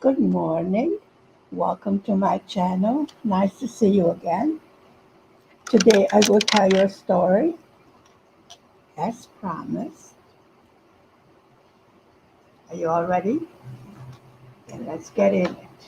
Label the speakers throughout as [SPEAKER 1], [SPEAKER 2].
[SPEAKER 1] Good morning. Welcome to my channel. Nice to see you again. Today I will tell you a story as promised. Are you all ready? And let's get in it.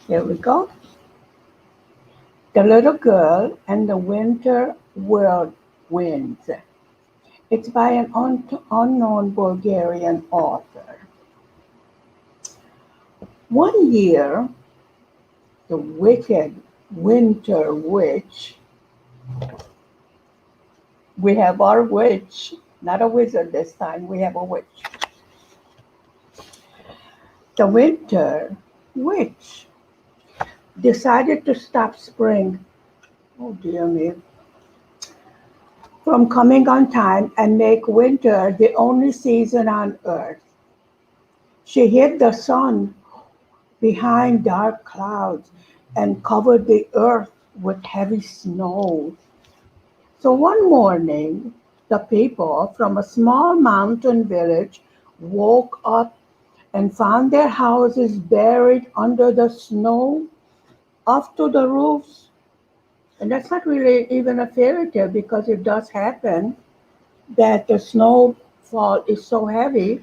[SPEAKER 1] Here we go. The Little Girl and the Winter Whirlwinds. It's by an unknown Bulgarian author. One year, the wicked winter witch, we have our witch, not a wizard this time, we have a witch. The winter witch decided to stop spring, oh dear me, from coming on time and make winter the only season on earth. She hid the sun behind dark clouds and covered the earth with heavy snow. So one morning, the people from a small mountain village woke up and found their houses buried under the snow up to the roofs. And that's not really even a fairy tale because it does happen that the snowfall is so heavy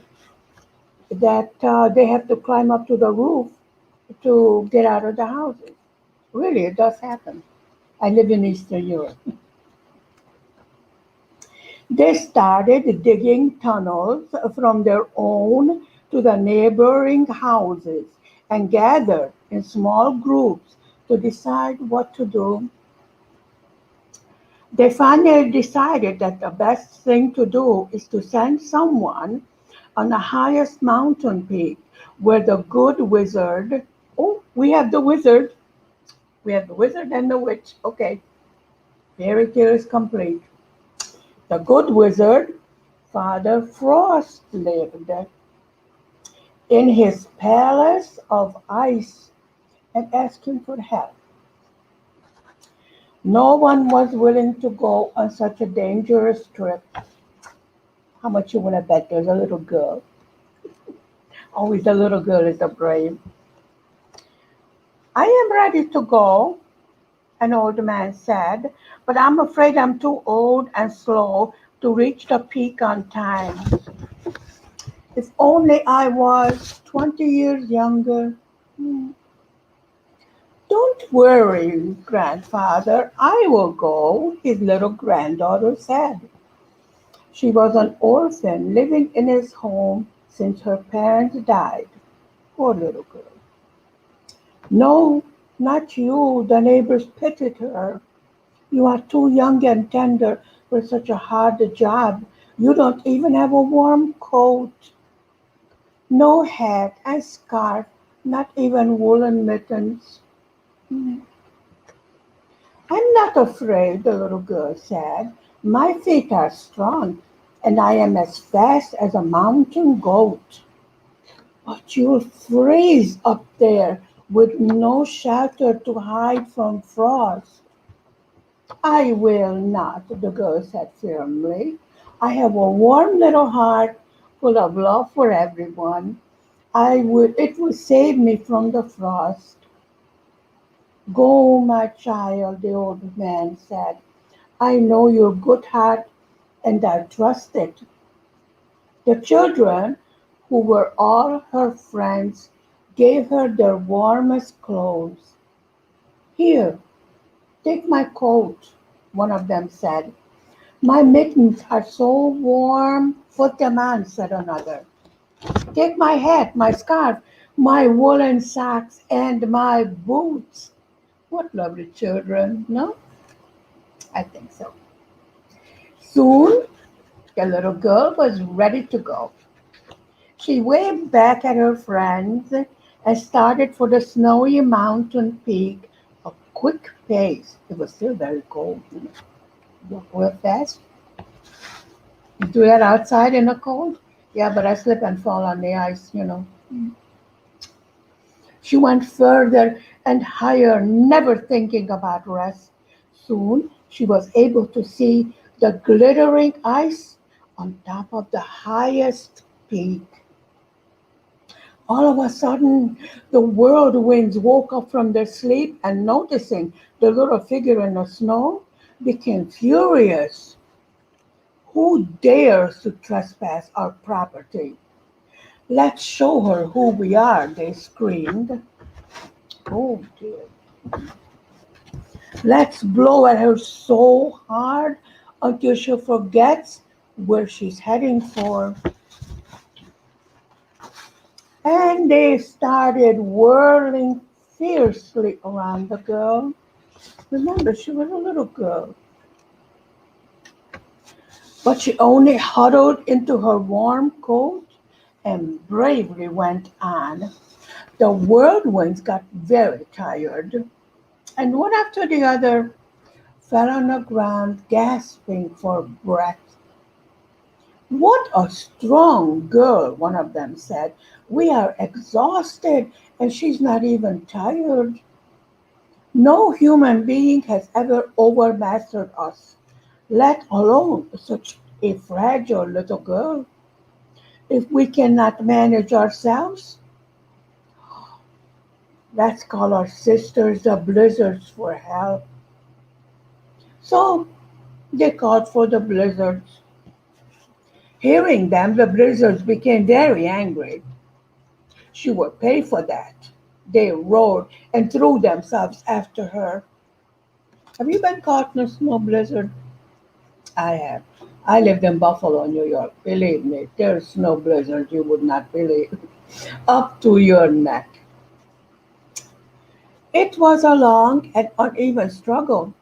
[SPEAKER 1] that they have to climb up to the roof to get out of the houses. Really, it does happen. I live in Eastern Europe. They started digging tunnels from their own to the neighboring houses and gathered in small groups to decide what to do. They finally decided that the best thing to do is to send someone on the highest mountain peak where the good wizard, oh, we have the wizard and the witch. Okay, fairy tale is complete. The good wizard, Father Frost, lived in his palace of ice and asked him for help. No one was willing to go on such a dangerous trip. How much you want to bet there's a little girl? Always the little girl is the brave. I am ready to go, an old man said, but I'm afraid I'm too old and slow to reach the peak on time. If only I was 20 years younger. Hmm. Don't worry, grandfather, I will go, his little granddaughter said. She was an orphan living in his home since her parents died. Poor little girl. No, not you, the neighbors pitied her. You are too young and tender for such a hard job. You don't even have a warm coat. No hat and scarf, not even woolen mittens. Hmm. I'm not afraid, the little girl said. My feet are strong, and I am as fast as a mountain goat. But you'll freeze up there with no shelter to hide from frost. I will not, the girl said firmly. I have a warm little heart full of love for everyone. It will save me from the frost. Go, my child, the old man said. I know your good heart and I trust it. The children, who were all her friends, gave her their warmest clothes. Here, take my coat, one of them said. My mittens are so warm. Put them on, said another. Take my hat, my scarf, my woolen socks, and my boots. What lovely children, no? I think so. Soon, the little girl was ready to go. She waved back at her friends and started for the snowy mountain peak a quick pace. It was still very cold, you know. Walk real fast. You do that outside in the cold? Yeah, but I slip and fall on the ice, you know. She went further and higher, never thinking about rest. Soon she was able to see the glittering ice on top of the highest peak. All of a sudden, the whirlwinds woke up from their sleep and, noticing the little figure in the snow, became furious. Who dares to trespass our property? Let's show her who we are, they screamed. Oh dear. Let's blow at her so hard until she forgets where she's heading for. And they started whirling fiercely around the girl. Remember, she was a little girl, but she only huddled into her warm coat and bravely went on. The whirlwinds got very tired, and one after the other fell on the ground, gasping for breath. What a strong girl, one of them said. We are exhausted, and she's not even tired. No human being has ever overmastered us, let alone such a fragile little girl. If we cannot manage ourselves, let's call our sisters the blizzards for help. So they called for the blizzards. Hearing them, the blizzards became very angry. She would pay for that. They roared and threw themselves after her. Have you been caught in a snow blizzard? I have. I lived in Buffalo, New York. Believe me, there's snow blizzards you would not believe. Up to your neck. It was a long and uneven struggle,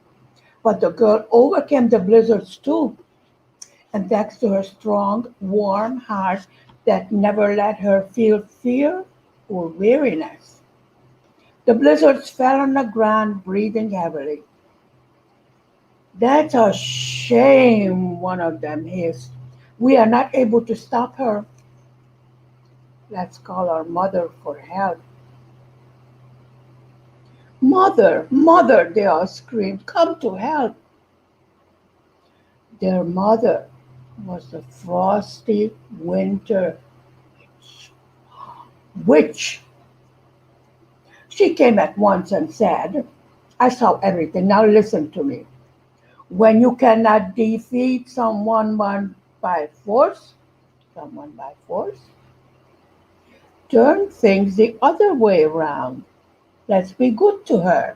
[SPEAKER 1] but the girl overcame the blizzards too, and thanks to her strong, warm heart that never let her feel fear or weariness. The blizzards fell on the ground, breathing heavily. That's a shame, one of them hissed. We are not able to stop her. Let's call our mother for help. Mother, mother, they all screamed, come to help. Their mother was the frosty winter witch. She came at once and said, I saw everything. Now listen to me. When you cannot defeat someone by force, turn things the other way around. Let's be good to her.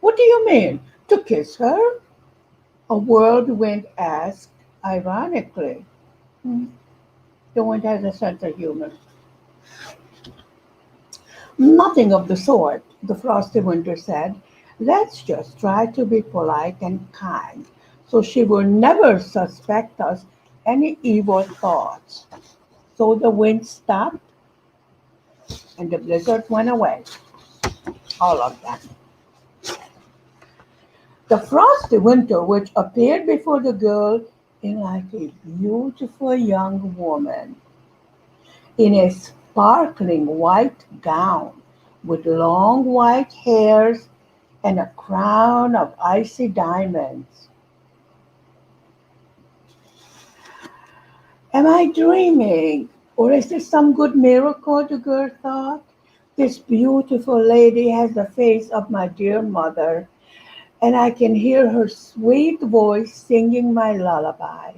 [SPEAKER 1] What do you mean? To kiss her? A whirlwind asked ironically. Hmm, the wind has a sense of humor. Nothing of the sort, the frosty winter said. Let's just try to be polite and kind, so she will never suspect us any evil thoughts. So the wind stopped and the blizzard went away, all of them. The frosty winter witch appeared before the girl in like a beautiful young woman in a sparkling white gown with long white hairs and a crown of icy diamonds. Am I dreaming? Or is this some good miracle? The girl thought. This beautiful lady has the face of my dear mother, and I can hear her sweet voice singing my lullaby.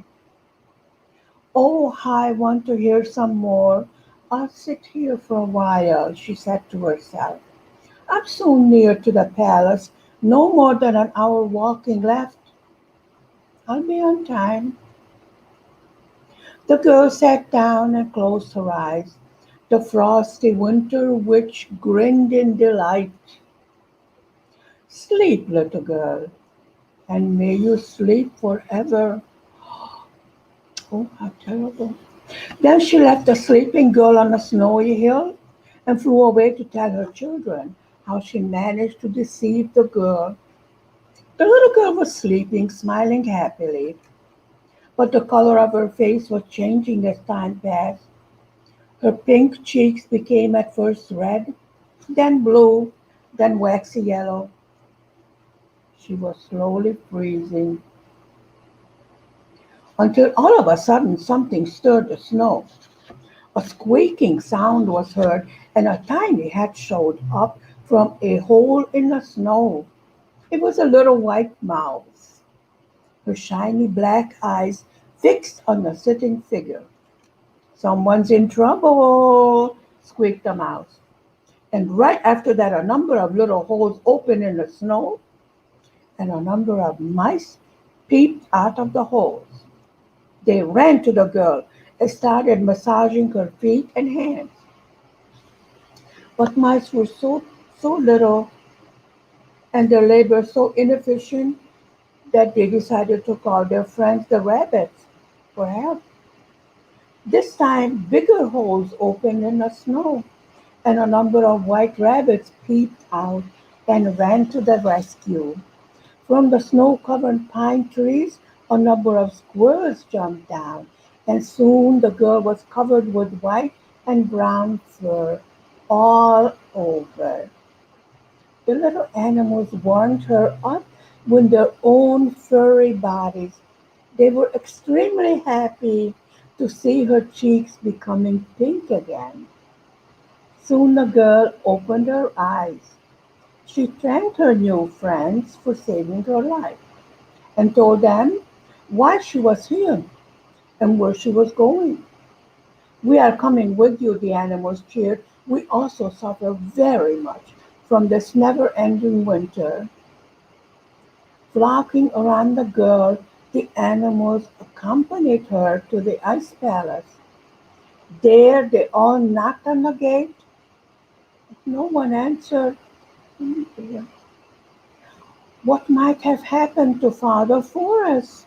[SPEAKER 1] Oh, I want to hear some more. I'll sit here for a while, she said to herself. I'm so near to the palace, no more than an hour walking left. I'll be on time. The girl sat down and closed her eyes. The frosty winter witch grinned in delight. Sleep, little girl, and may you sleep forever. Oh, how terrible. Then she left the sleeping girl on a snowy hill and flew away to tell her children how she managed to deceive the girl. The little girl was sleeping, smiling happily, but the color of her face was changing as time passed. Her pink cheeks became at first red, then blue, then waxy yellow. She was slowly freezing until all of a sudden something stirred the snow. A squeaking sound was heard, and a tiny head showed up from a hole in the snow. It was a little white mouse, her shiny black eyes fixed on the sitting figure. "Someone's in trouble," squeaked the mouse. And right after that, a number of little holes opened in the snow, and a number of mice peeped out of the holes. They ran to the girl and started massaging her feet and hands. But mice were so little and their labor so inefficient that they decided to call their friends the rabbits for help. This time, bigger holes opened in the snow, and a number of white rabbits peeped out and ran to the rescue. From the snow covered pine trees, a number of squirrels jumped down, and soon the girl was covered with white and brown fur all over. The little animals warmed her up with their own furry bodies. They were extremely happy to see her cheeks becoming pink again. Soon the girl opened her eyes. She thanked her new friends for saving her life and told them why she was here and where she was going. "We are coming with you," the animals cheered. "We also suffer very much from this never ending winter." Flocking around the girl, the animals accompanied her to the ice palace. There they all knocked on the gate. No one answered. Oh dear. What might have happened to Father Forest?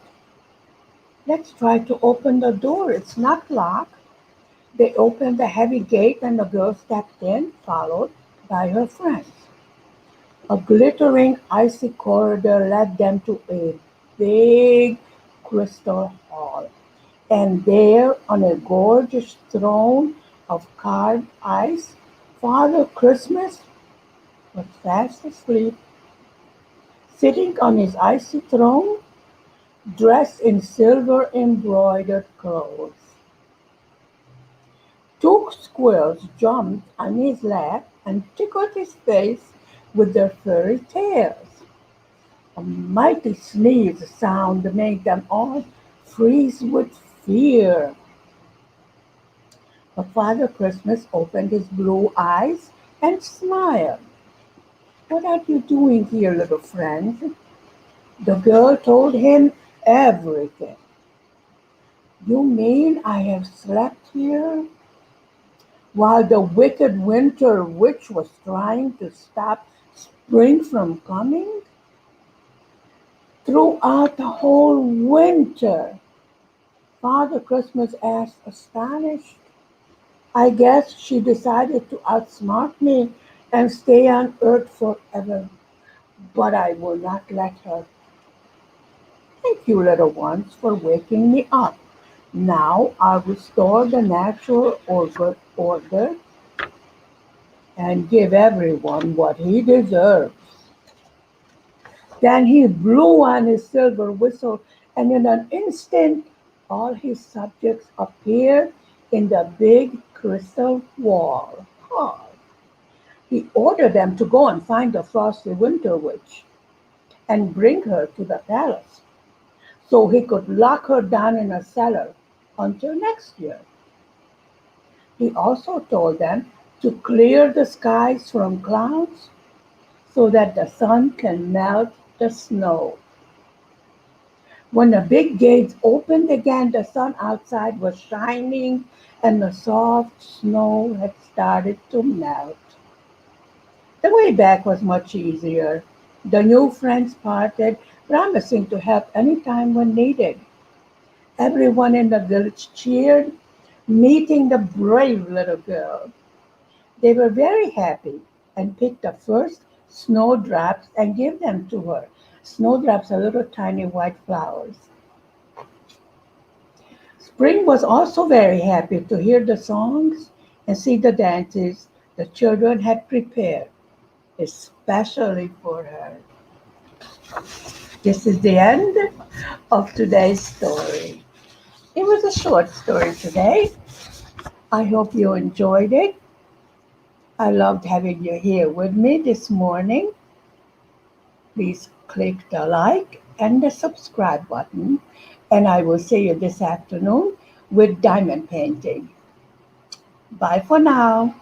[SPEAKER 1] "Let's try to open the door. It's not locked." They opened the heavy gate and the girl stepped in, followed by her friends. A glittering icy corridor led them to a big crystal hall. And there, on a gorgeous throne of carved ice, Father Christmas was fast asleep, sitting on his icy throne, dressed in silver embroidered clothes. Two squirrels jumped on his lap and tickled his face with their furry tails. A mighty sneeze sound made them all freeze with fear. But Father Christmas opened his blue eyes and smiled. "What are you doing here, little friend?" The girl told him everything. "You mean I have slept here while the wicked winter witch was trying to stop spring from coming?" "Throughout the whole winter?" Father Christmas asked, astonished. "I guess she decided to outsmart me and stay on Earth forever, but I will not let her. Thank you, little ones, for waking me up. Now I'll restore the natural order and give everyone what he deserves." Then he blew on his silver whistle, and in an instant all his subjects appeared in the big crystal wall. Oh, he ordered them to go and find the frosty winter witch and bring her to the palace so he could lock her down in a cellar until next year. He also told them to clear the skies from clouds so that the sun can melt the snow. When the big gates opened again, the sun outside was shining and the soft snow had started to melt. The way back was much easier. The new friends parted, promising to help any time when needed. Everyone in the village cheered, meeting the brave little girl. They were very happy and picked the first snowdrops and gave them to her. Snowdrops are little tiny white flowers. Spring was also very happy to hear the songs and see the dances the children had prepared, especially for her. This is the end of today's story. It was a short story today, I hope you enjoyed it. I loved having you here with me this morning. Please click the like and the subscribe button, and I will see you this afternoon with diamond painting. Bye for now.